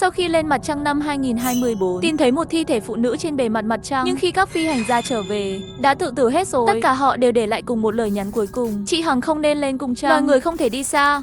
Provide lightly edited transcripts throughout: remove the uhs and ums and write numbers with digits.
Sau khi lên mặt trăng năm 2024, tìm thấy một thi thể phụ nữ trên bề mặt mặt trăng. Nhưng khi các phi hành gia trở về, đã tự tử hết rồi. Tất cả họ đều để lại cùng một lời nhắn cuối cùng: chị Hằng không nên lên cung trăng, loài người không thể đi xa.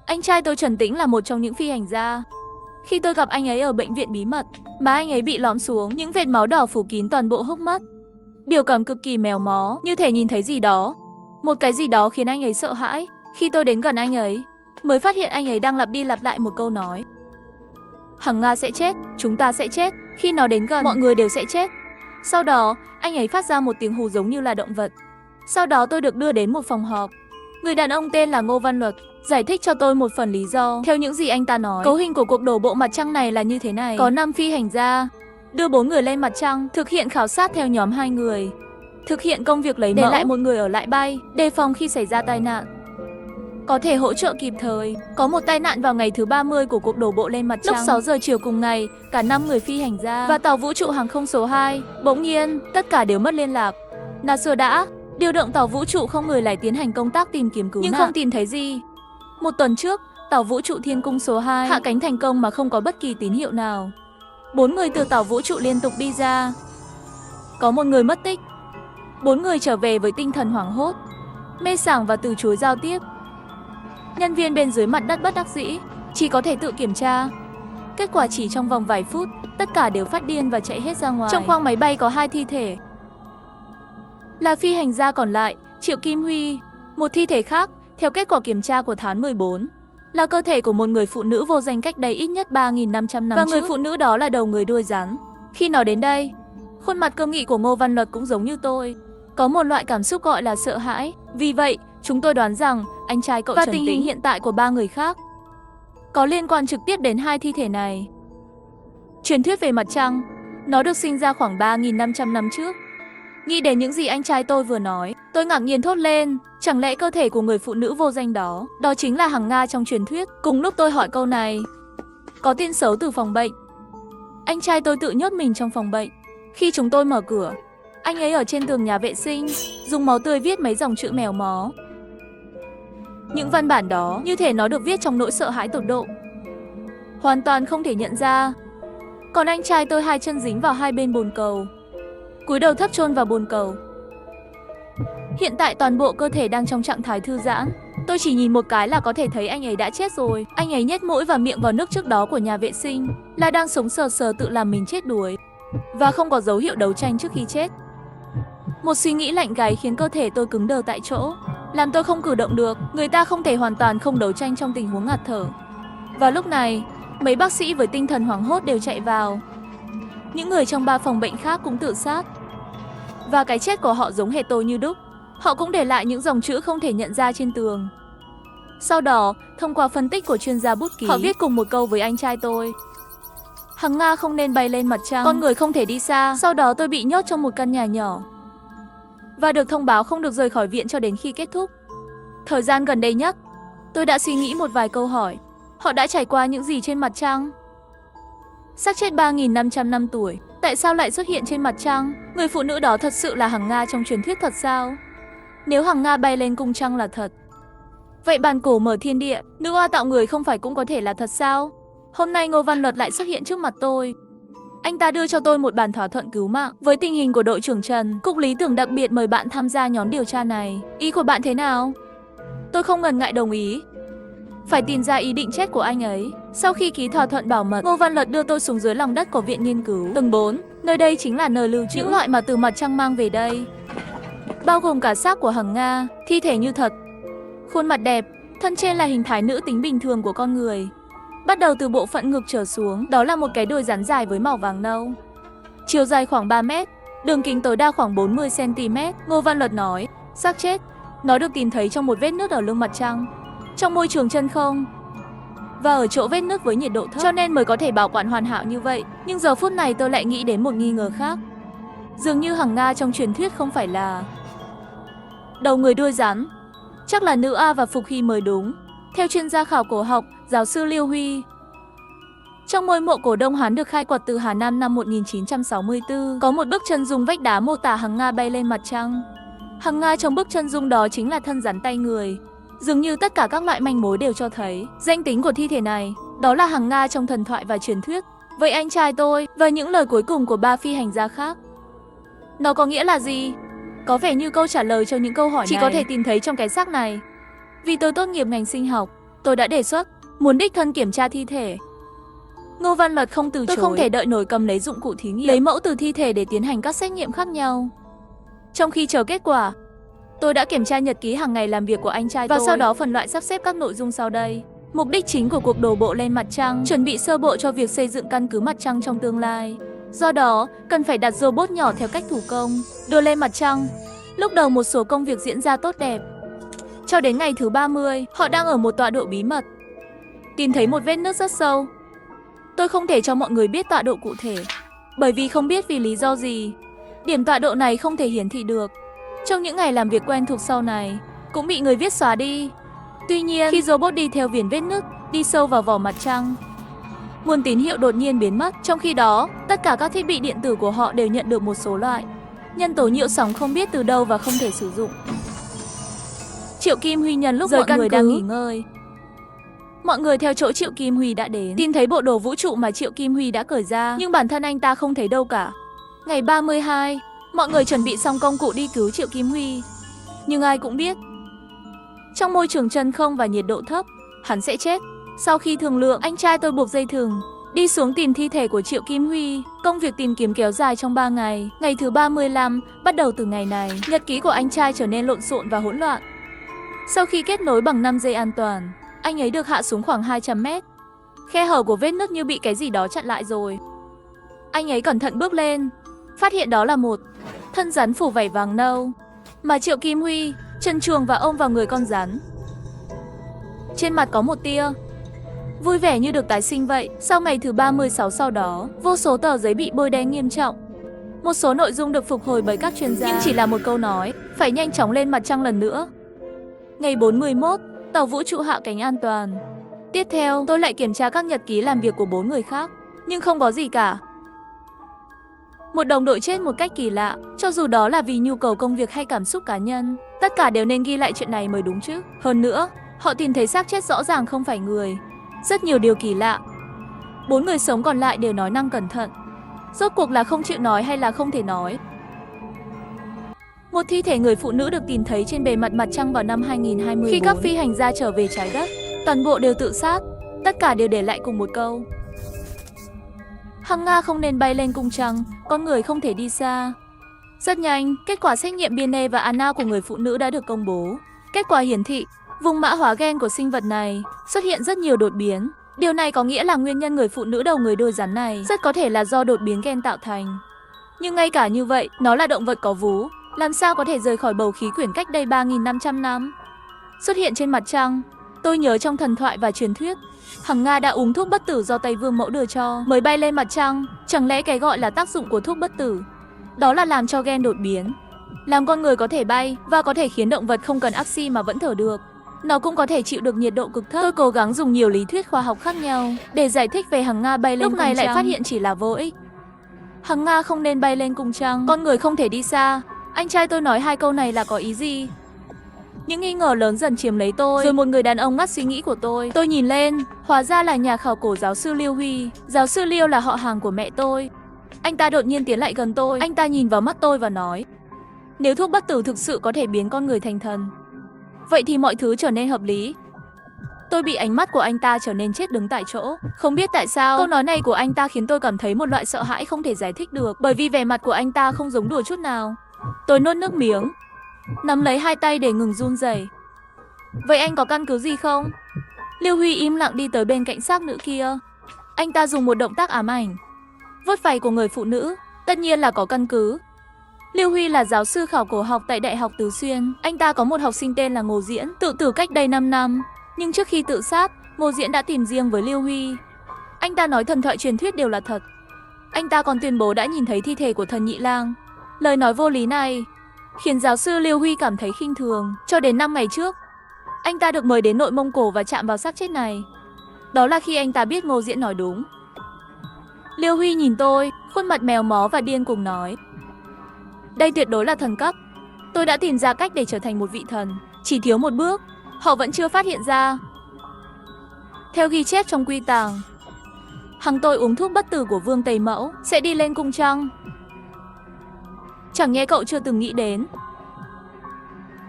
Anh trai tôi trầm tĩnh là một trong những phi hành gia. Khi tôi gặp anh ấy ở bệnh viện bí mật, má anh ấy bị lõm xuống, những vệt máu đỏ phủ kín toàn bộ hốc mắt. Biểu cảm cực kỳ méo mó, như thể nhìn thấy gì đó. Một cái gì đó khiến anh ấy sợ hãi. Khi tôi đến gần anh ấy, mới phát hiện anh ấy đang lặp đi lặp lại một câu nói: Hằng Nga sẽ chết, chúng ta sẽ chết, khi nó đến gần, mọi người đều sẽ chết. Sau đó, anh ấy phát ra một tiếng hú giống như là động vật. Sau đó tôi được đưa đến một phòng họp. Người đàn ông tên là Ngô Văn Luật giải thích cho tôi một phần lý do. Theo những gì anh ta nói, cấu hình của cuộc đổ bộ mặt trăng này là như thế này. Có 5 phi hành gia, đưa 4 người lên mặt trăng, thực hiện khảo sát theo nhóm 2 người, thực hiện công việc lấy mẫu, để lại một người ở lại bay, đề phòng khi xảy ra tai nạn, có thể hỗ trợ kịp thời. Có một tai nạn vào ngày thứ 30 của cuộc đổ bộ lên mặt trăng. Lúc 6 giờ chiều cùng ngày, cả 5 người phi hành gia và tàu vũ trụ hàng không số 2, bỗng nhiên, tất cả đều mất liên lạc. NASA đã điều động tàu vũ trụ không người lái tiến hành công tác tìm kiếm cứu nạn, nhưng không tìm thấy gì. Một tuần trước, tàu vũ trụ Thiên Cung số 2 hạ cánh thành công mà không có bất kỳ tín hiệu nào. 4 người từ tàu vũ trụ liên tục đi ra. Có một người mất tích. 4 người trở về với tinh thần hoảng hốt, mê sảng và từ chối giao tiếp. Nhân viên bên dưới mặt đất bất đắc dĩ, chỉ có thể tự kiểm tra. Kết quả chỉ trong vòng vài phút, tất cả đều phát điên và chạy hết ra ngoài. Trong khoang máy bay có 2 thi thể, là phi hành gia còn lại, Triệu Kim Huy. Một thi thể khác, theo kết quả kiểm tra của tháng 14, là cơ thể của một người phụ nữ vô danh cách đây ít nhất 3.500 năm và người phụ nữ đó là đầu người đuôi rắn. Khi nói đến đây, khuôn mặt cương nghị của Ngô Văn Luật cũng giống như tôi, có một loại cảm xúc gọi là sợ hãi. Vì vậy, chúng tôi đoán rằng anh trai cậu và tình hình hiện tại của 3 người khác có liên quan trực tiếp đến 2 thi thể này. Truyền thuyết về mặt trăng, nó được sinh ra khoảng 3.500 năm trước. Nghĩ đến những gì anh trai tôi vừa nói, tôi ngạc nhiên thốt lên, chẳng lẽ cơ thể của người phụ nữ vô danh đó, đó chính là Hằng Nga trong truyền thuyết? Cùng lúc tôi hỏi câu này, có tin xấu từ phòng bệnh. Anh trai tôi tự nhốt mình trong phòng bệnh. Khi chúng tôi mở cửa, anh ấy ở trên tường nhà vệ sinh, dùng máu tươi viết mấy dòng chữ mèo mó. Những văn bản đó như thể nó được viết trong nỗi sợ hãi tột độ, hoàn toàn không thể nhận ra. Còn anh trai tôi 2 chân dính vào 2 bên bồn cầu, cúi đầu thấp chôn vào bồn cầu. Hiện tại toàn bộ cơ thể đang trong trạng thái thư giãn. Tôi chỉ nhìn một cái là có thể thấy anh ấy đã chết rồi. Anh ấy nhét mũi và miệng vào nước trước đó của nhà vệ sinh, là đang sống sờ sờ tự làm mình chết đuối, và không có dấu hiệu đấu tranh trước khi chết. Một suy nghĩ lạnh gáy khiến cơ thể tôi cứng đờ tại chỗ, làm tôi không cử động được. Người ta không thể hoàn toàn không đấu tranh trong tình huống ngạt thở. Và lúc này, mấy bác sĩ với tinh thần hoảng hốt đều chạy vào. Những người trong 3 phòng bệnh khác cũng tự sát. Và cái chết của họ giống hệt tôi như đúc. Họ cũng để lại những dòng chữ không thể nhận ra trên tường. Sau đó, thông qua phân tích của chuyên gia bút ký, họ viết cùng một câu với anh trai tôi: Hằng Nga không nên bay lên mặt trăng, con người không thể đi xa. Sau đó tôi bị nhốt trong một căn nhà nhỏ và được thông báo không được rời khỏi viện cho đến khi kết thúc. Thời gian gần đây nhất, tôi đã suy nghĩ một vài câu hỏi. Họ đã trải qua những gì trên mặt trăng? Xác chết 3.500 năm tuổi, tại sao lại xuất hiện trên mặt trăng? Người phụ nữ đó thật sự là Hằng Nga trong truyền thuyết thật sao? Nếu Hằng Nga bay lên cung trăng là thật, vậy bàn cổ mở thiên địa, nữ oa tạo người không phải cũng có thể là thật sao? Hôm nay Ngô Văn Luật lại xuất hiện trước mặt tôi. Anh ta đưa cho tôi một bản thỏa thuận cứu mạng. Với tình hình của đội trưởng Trần, cục lý tưởng đặc biệt mời bạn tham gia nhóm điều tra này. Ý của bạn thế nào? Tôi không ngần ngại đồng ý. Phải tìm ra ý định chết của anh ấy. Sau khi ký thỏa thuận bảo mật, Ngô Văn Luật đưa tôi xuống dưới lòng đất của viện nghiên cứu tầng 4. Nơi đây chính là nơi lưu trữ những loại mà từ mặt trăng mang về đây, bao gồm cả xác của Hằng Nga, thi thể như thật, khuôn mặt đẹp, thân trên là hình thái nữ tính bình thường của con người. Bắt đầu từ bộ phận ngực trở xuống, đó là một cái đuôi rắn dài với màu vàng nâu, chiều dài khoảng 3 mét, đường kính tối đa khoảng 40 cm. Ngô Văn Luật nói, xác chết, nó được tìm thấy trong một vết nứt ở lưng mặt trăng, trong môi trường chân không, và ở chỗ vết nứt với nhiệt độ thấp, cho nên mới có thể bảo quản hoàn hảo như vậy. Nhưng giờ phút này tôi lại nghĩ đến một nghi ngờ khác. Dường như Hằng Nga trong truyền thuyết không phải là đầu người đuôi rắn, chắc là nữ A và Phục Hy mới đúng. Theo chuyên gia khảo cổ học, giáo sư Liêu Huy, trong ngôi mộ cổ Đông Hán được khai quật từ Hà Nam năm 1964, có một bức chân dung vách đá mô tả Hằng Nga bay lên mặt trăng. Hằng Nga trong bức chân dung đó chính là thân rắn tay người. Dường như tất cả các loại manh mối đều cho thấy danh tính của thi thể này Đó là Hằng Nga trong thần thoại và truyền thuyết. Vậy anh trai tôi và những lời cuối cùng của ba phi hành gia khác, nó có nghĩa là gì? Có vẻ như câu trả lời cho những câu hỏi này chỉ có thể tìm thấy trong cái xác này. Vì tôi tốt nghiệp ngành sinh học, tôi đã đề xuất muốn đích thân kiểm tra thi thể. Ngô Văn Luật không từ chối. Tôi không thể đợi nổi cầm lấy dụng cụ thí nghiệm, lấy mẫu từ thi thể để tiến hành các xét nghiệm khác nhau. Trong khi chờ kết quả, tôi đã kiểm tra nhật ký hàng ngày làm việc của anh trai tôi và sau đó phần loại sắp xếp các nội dung sau đây. Mục đích chính của cuộc đổ bộ lên mặt trăng, chuẩn bị sơ bộ cho việc xây dựng căn cứ mặt trăng trong tương lai. Do đó, cần phải đặt robot nhỏ theo cách thủ công, đưa lên mặt trăng. Lúc đầu một số công việc diễn ra tốt đẹp. Cho đến ngày thứ 30, họ đang ở một tọa độ bí mật. Tìm thấy một vết nứt rất sâu. Tôi không thể cho mọi người biết tọa độ cụ thể, bởi vì không biết vì lý do gì, điểm tọa độ này không thể hiển thị được. Trong những ngày làm việc quen thuộc sau này, cũng bị người viết xóa đi. Tuy nhiên, khi robot đi theo viền vết nứt, đi sâu vào vỏ mặt trăng, nguồn tín hiệu đột nhiên biến mất. Trong khi đó, tất cả các thiết bị điện tử của họ đều nhận được một số loại nhân tố nhiễu sóng không biết từ đâu và không thể sử dụng. Triệu Kim Huy nhân lúc mọi người đang nghỉ ngơi, mọi người theo chỗ Triệu Kim Huy đã đến, tìm thấy bộ đồ vũ trụ mà Triệu Kim Huy đã cởi ra, nhưng bản thân anh ta không thấy đâu cả. Ngày 32, mọi người chuẩn bị xong công cụ đi cứu Triệu Kim Huy. Nhưng ai cũng biết, trong môi trường chân không và nhiệt độ thấp, hắn sẽ chết. Sau khi thương lượng, anh trai tôi buộc dây thừng, đi xuống tìm thi thể của Triệu Kim Huy. Công việc tìm kiếm kéo dài trong 3 ngày. Ngày thứ 35, bắt đầu từ ngày này, nhật ký của anh trai trở nên lộn xộn và hỗn loạn. Sau khi kết nối bằng 5 dây an toàn, anh ấy được hạ xuống khoảng 200 mét. Khe hở của vết nứt như bị cái gì đó chặn lại rồi. Anh ấy cẩn thận bước lên, phát hiện đó là một thân rắn phủ vảy vàng nâu, mà Triệu Kim Huy trần truồng và ôm vào người con rắn. Trên mặt có một tia vui vẻ như được tái sinh vậy. Sau ngày thứ 36 sau đó, vô số tờ giấy bị bôi đen nghiêm trọng. Một số nội dung được phục hồi bởi các chuyên gia, nhưng chỉ là một câu nói, phải nhanh chóng lên mặt trăng lần nữa. Ngày 41, tàu vũ trụ hạ cánh an toàn. Tiếp theo, tôi lại kiểm tra các nhật ký làm việc của 4 người khác, nhưng không có gì cả. Một đồng đội chết một cách kỳ lạ, cho dù đó là vì nhu cầu công việc hay cảm xúc cá nhân. Tất cả đều nên ghi lại chuyện này mới đúng chứ. Hơn nữa, họ tìm thấy xác chết rõ ràng không phải người. Rất nhiều điều kỳ lạ. 4 người sống còn lại đều nói năng cẩn thận. Rốt cuộc là không chịu nói hay là không thể nói. Một thi thể người phụ nữ được tìm thấy trên bề mặt mặt trăng vào năm 2024. Khi các phi hành gia trở về trái đất, toàn bộ đều tự sát. Tất cả đều để lại cùng một câu: Hằng Nga không nên bay lên cung trăng, con người không thể đi xa. Rất nhanh, kết quả xét nghiệm DNA và ANA của người phụ nữ đã được công bố. Kết quả hiển thị, vùng mã hóa gen của sinh vật này xuất hiện rất nhiều đột biến. Điều này có nghĩa là nguyên nhân người phụ nữ đầu người đôi rắn này rất có thể là do đột biến gen tạo thành. Nhưng ngay cả như vậy, nó là động vật có vú, làm sao có thể rời khỏi bầu khí quyển cách đây 3.500 năm? Xuất hiện trên mặt trăng, tôi nhớ trong thần thoại và truyền thuyết, Hằng Nga đã uống thuốc bất tử do Tây Vương mẫu đưa cho mới bay lên mặt trăng. Chẳng lẽ cái gọi là tác dụng của thuốc bất tử đó là làm cho gen đột biến, làm con người có thể bay và có thể khiến động vật không cần oxy mà vẫn thở được. Nó cũng có thể chịu được nhiệt độ cực thấp. Tôi cố gắng dùng nhiều lý thuyết khoa học khác nhau để giải thích về Hằng Nga bay lên cung trăng. Lúc này lại phát hiện chỉ là vô ích. Hằng Nga không nên bay lên cung trăng, con người không thể đi xa. Anh trai tôi nói hai câu này là có ý gì? Những nghi ngờ lớn dần chiếm lấy tôi. Rồi một người đàn ông ngắt suy nghĩ của tôi. Tôi nhìn lên, hóa ra là nhà khảo cổ giáo sư Liêu Huy. Giáo sư Liêu là họ hàng của mẹ tôi. Anh ta đột nhiên tiến lại gần tôi. Anh ta nhìn vào mắt tôi và nói: nếu thuốc bất tử thực sự có thể biến con người thành thần, vậy thì mọi thứ trở nên hợp lý. Tôi bị ánh mắt của anh ta trở nên chết đứng tại chỗ. Không biết tại sao, câu nói này của anh ta khiến tôi cảm thấy một loại sợ hãi không thể giải thích được, bởi vì vẻ mặt của anh ta không giống đùa chút nào. Tôi nuốt nước miếng, nắm lấy hai tay để ngừng run rẩy. Vậy anh có căn cứ gì không? Liêu Huy im lặng đi tới bên cạnh xác nữ kia. Anh ta dùng một động tác ám ảnh, vuốt vai của người phụ nữ. Tất nhiên là có căn cứ. Liêu Huy là giáo sư khảo cổ học tại Đại học Tứ Xuyên. Anh ta có một học sinh tên là Ngô Diễn, tự tử cách đây 5 năm. Nhưng trước khi tự sát, Ngô Diễn đã tìm riêng với Liêu Huy. Anh ta nói thần thoại truyền thuyết đều là thật. Anh ta còn tuyên bố đã nhìn thấy thi thể của thần Nhị Lang. Lời nói vô lý này khiến giáo sư Liêu Huy cảm thấy khinh thường. Cho đến 5 ngày trước, anh ta được mời đến Nội Mông Cổ và chạm vào xác chết này. Đó là khi anh ta biết Ngô Diễn nói đúng. Liêu Huy nhìn tôi, khuôn mặt mèo mó và điên cuồng nói: đây tuyệt đối là thần cấp. Tôi đã tìm ra cách để trở thành một vị thần. Chỉ thiếu một bước, họ vẫn chưa phát hiện ra. Theo ghi chép trong quy tàng, hằng tôi uống thuốc bất tử của Vương Tây Mẫu sẽ đi lên cung trăng. Chẳng nhẽ cậu chưa từng nghĩ đến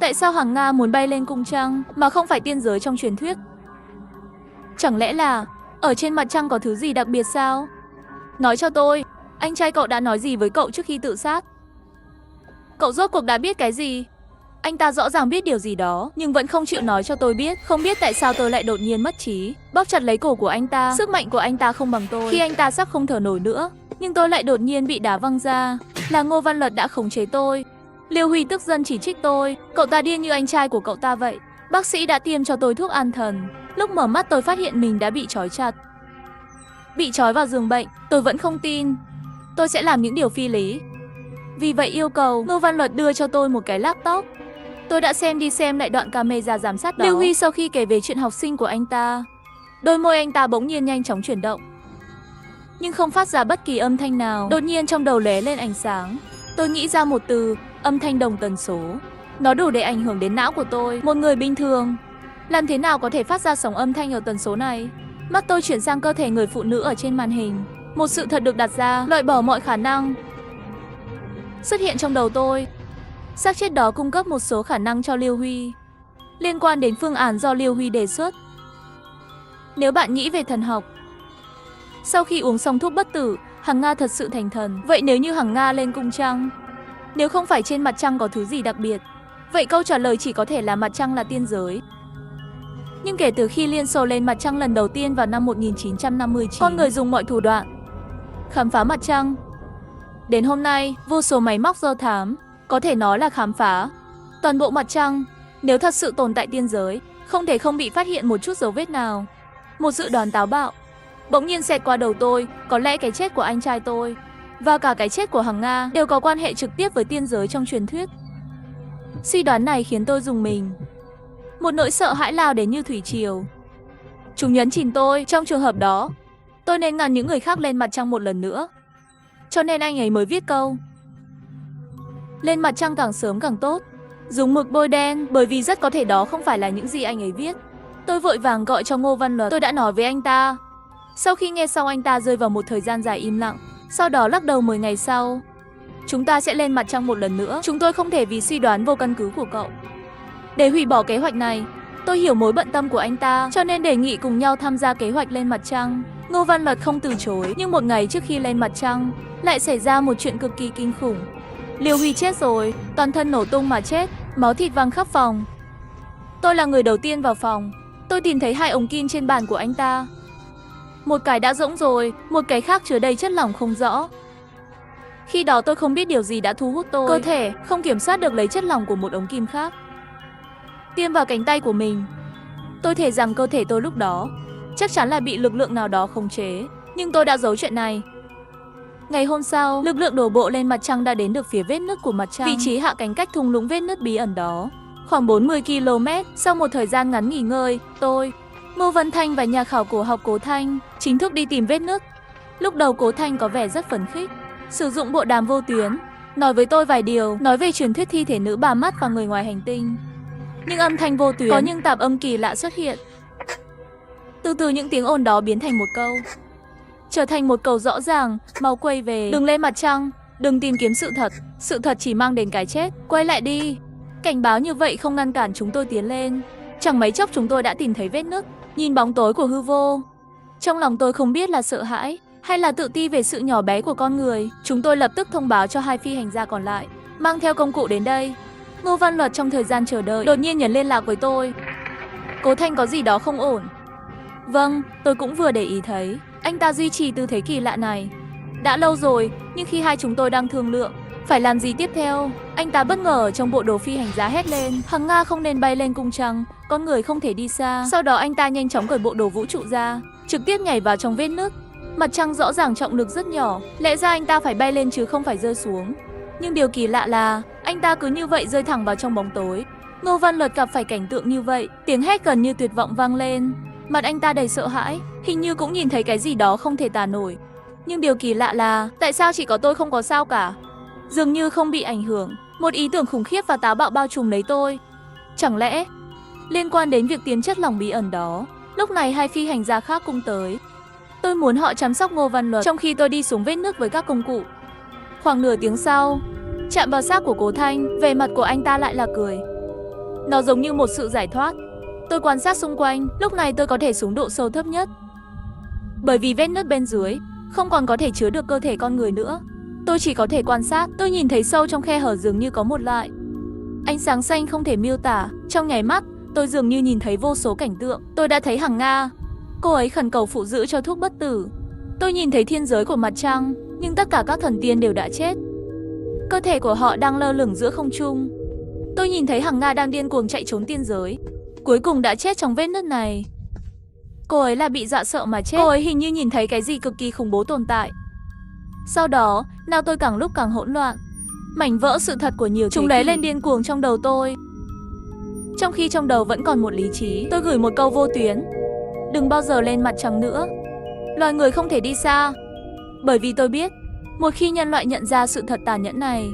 tại sao Hằng Nga muốn bay lên cung trăng mà không phải tiên giới trong truyền thuyết? Chẳng lẽ là ở trên mặt trăng có thứ gì đặc biệt sao? Nói cho tôi, anh trai cậu đã nói gì với cậu trước khi tự sát? Cậu rốt cuộc đã biết cái gì? Anh ta rõ ràng biết điều gì đó, nhưng vẫn không chịu nói cho tôi biết. Không biết tại sao tôi lại đột nhiên mất trí, bóp chặt lấy cổ của anh ta. Sức mạnh của anh ta không bằng tôi. Khi anh ta sắp không thở nổi nữa, nhưng tôi lại đột nhiên bị đá văng ra. Là Ngô Văn Luật đã khống chế tôi. Liêu Huy tức giận chỉ trích tôi. Cậu ta điên như anh trai của cậu ta vậy. Bác sĩ đã tiêm cho tôi thuốc an thần. Lúc mở mắt tôi phát hiện mình đã bị trói chặt. Bị trói vào giường bệnh. Tôi vẫn không tin tôi sẽ làm những điều phi lý. Vì vậy yêu cầu Ngô Văn Luật đưa cho tôi một cái laptop. Tôi đã xem đi xem lại đoạn camera giám sát đó. Liêu Huy sau khi kể về chuyện học sinh của anh ta, đôi môi anh ta bỗng nhiên nhanh chóng chuyển động, nhưng không phát ra bất kỳ âm thanh nào. Đột nhiên trong đầu lóe lên ánh sáng. Tôi nghĩ ra một từ, âm thanh đồng tần số. Nó đủ để ảnh hưởng đến não của tôi. Một người bình thường làm thế nào có thể phát ra sóng âm thanh ở tần số này? Mắt tôi chuyển sang cơ thể người phụ nữ ở trên màn hình. Một sự thật được đặt ra, loại bỏ mọi khả năng xuất hiện trong đầu tôi. Xác chết đó cung cấp một số khả năng cho Liêu Huy liên quan đến phương án do Liêu Huy đề xuất. Nếu bạn nghĩ về thần học, sau khi uống xong thuốc bất tử, Hằng Nga thật sự thành thần. Vậy nếu như Hằng Nga lên cung trăng, nếu không phải trên mặt trăng có thứ gì đặc biệt, vậy câu trả lời chỉ có thể là mặt trăng là tiên giới. Nhưng kể từ khi Liên Xô lên mặt trăng lần đầu tiên vào năm 1959, con người dùng mọi thủ đoạn khám phá mặt trăng. Đến hôm nay, vô số máy móc do thám có thể nói là khám phá toàn bộ mặt trăng. Nếu thật sự tồn tại tiên giới, không thể không bị phát hiện một chút dấu vết nào. Một dự đoán táo bạo bỗng nhiên xẹt qua đầu tôi. Có lẽ cái chết của anh trai tôi và cả cái chết của Hằng Nga đều có quan hệ trực tiếp với tiên giới trong truyền thuyết. Suy đoán này khiến tôi rùng mình. Một nỗi sợ hãi lao đến như thủy triều. Chúng nhấn chìm tôi. Trong trường hợp đó, tôi nên ngăn những người khác lên mặt trăng một lần nữa. Cho nên anh ấy mới viết câu lên mặt trăng càng sớm càng tốt, dùng mực bôi đen, bởi vì rất có thể đó không phải là những gì anh ấy viết. Tôi vội vàng gọi cho Ngô Văn Luật. Tôi đã nói với anh ta. Sau khi nghe xong, anh ta rơi vào một thời gian dài im lặng. Sau đó lắc đầu. 10 ngày sau, chúng ta sẽ lên mặt trăng một lần nữa. Chúng tôi không thể vì suy đoán vô căn cứ của cậu để hủy bỏ kế hoạch này. Tôi hiểu mối bận tâm của anh ta, cho nên đề nghị cùng nhau tham gia kế hoạch lên mặt trăng. Ngô Văn Luật không từ chối. Nhưng một ngày trước khi lên mặt trăng, lại xảy ra một chuyện cực kỳ kinh khủng. Liêu Huy chết rồi, toàn thân nổ tung mà chết, máu thịt văng khắp phòng. Tôi là người đầu tiên vào phòng. Tôi tìm thấy 2 ống kim trên bàn của anh ta. Một cái đã rỗng rồi, một cái khác chứa đầy chất lỏng không rõ. Khi đó tôi không biết điều gì đã thu hút tôi. Cơ thể không kiểm soát được lấy chất lỏng của một ống kim khác tiêm vào cánh tay của mình. Tôi thề rằng cơ thể tôi lúc đó chắc chắn là bị lực lượng nào đó khống chế, nhưng tôi đã giấu chuyện này. Ngày hôm sau, lực lượng đổ bộ lên mặt trăng đã đến được phía vết nứt của mặt trăng. Vị trí hạ cánh cách thung lũng vết nứt bí ẩn đó khoảng 40 km. Sau một thời gian ngắn nghỉ ngơi, tôi, Ngô Văn Thanh và nhà khảo cổ học Cố Thanh chính thức đi tìm vết nứt. Lúc đầu Cố Thanh có vẻ rất phấn khích, sử dụng bộ đàm vô tuyến, nói với tôi vài điều, nói về truyền thuyết thi thể nữ 3 mắt và người ngoài hành tinh. Nhưng âm thanh vô tuyến có những tạp âm kỳ lạ xuất hiện. Từ từ những tiếng ồn đó biến thành một câu, trở thành một câu rõ ràng: mau quay về, đừng lên mặt trăng, đừng tìm kiếm sự thật chỉ mang đến cái chết, quay lại đi. Cảnh báo như vậy không ngăn cản chúng tôi tiến lên. Chẳng mấy chốc chúng tôi đã tìm thấy vết nứt. Nhìn bóng tối của hư vô, trong lòng tôi không biết là sợ hãi hay là tự ti về sự nhỏ bé của con người. Chúng tôi lập tức thông báo cho 2 phi hành gia còn lại mang theo công cụ đến đây. Ngô Văn Luật trong thời gian chờ đợi đột nhiên nhấn liên lạc với tôi. Cố Thanh có gì đó không ổn. Vâng, tôi cũng vừa để ý thấy anh ta duy trì tư thế kỳ lạ này đã lâu rồi, nhưng khi hai chúng tôi đang thương lượng phải làm gì tiếp theo, anh ta bất ngờ ở trong bộ đồ phi hành gia hét lên: Hằng Nga không nên bay lên cung trăng, con người không thể đi xa. Sau đó anh ta nhanh chóng cởi bộ đồ vũ trụ ra, trực tiếp nhảy vào trong vết nứt. Mặt trăng rõ ràng trọng lực rất nhỏ, lẽ ra anh ta phải bay lên chứ không phải rơi xuống. Nhưng điều kỳ lạ là anh ta cứ như vậy rơi thẳng vào trong bóng tối. Ngô Văn Luật gặp phải cảnh tượng như vậy, tiếng hét gần như tuyệt vọng vang lên. Mặt anh ta đầy sợ hãi, hình như cũng nhìn thấy cái gì đó không thể tả nổi. Nhưng điều kỳ lạ là tại sao chỉ có tôi không có sao cả? Dường như không bị ảnh hưởng. Một ý tưởng khủng khiếp và táo bạo bao trùm lấy tôi. Chẳng lẽ liên quan đến việc tiêm chất lỏng bí ẩn đó? Lúc này hai phi hành gia khác cũng tới. Tôi muốn họ chăm sóc Ngô Văn Luật trong khi tôi đi xuống vết nước với các công cụ. Khoảng nửa tiếng sau, chạm vào xác của Cố Thanh, vẻ mặt của anh ta lại là cười. Nó giống như một sự giải thoát. Tôi quan sát xung quanh, lúc này tôi có thể xuống độ sâu thấp nhất. Bởi vì vết nứt bên dưới không còn có thể chứa được cơ thể con người nữa. Tôi chỉ có thể quan sát, tôi nhìn thấy sâu trong khe hở dường như có một loại ánh sáng xanh không thể miêu tả. Trong nháy mắt, tôi dường như nhìn thấy vô số cảnh tượng. Tôi đã thấy Hằng Nga. Cô ấy khẩn cầu phụ giữ cho thuốc bất tử. Tôi nhìn thấy thiên giới của mặt trăng, nhưng tất cả các thần tiên đều đã chết. Cơ thể của họ đang lơ lửng giữa không trung. Tôi nhìn thấy Hằng Nga đang điên cuồng chạy trốn tiên giới, cuối cùng đã chết trong vết nứt này. Cô ấy là bị dọa sợ mà chết. Cô ấy hình như nhìn thấy cái gì cực kỳ khủng bố tồn tại. Sau đó, não tôi càng lúc càng hỗn loạn. Mảnh vỡ sự thật của nhiều chúng lóe lên điên cuồng trong đầu tôi. Trong khi trong đầu vẫn còn một lý trí, tôi gửi một câu vô tuyến: đừng bao giờ lên mặt trăng nữa. Loài người không thể đi xa. Bởi vì tôi biết, một khi nhân loại nhận ra sự thật tàn nhẫn này,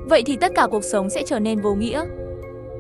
vậy thì tất cả cuộc sống sẽ trở nên vô nghĩa.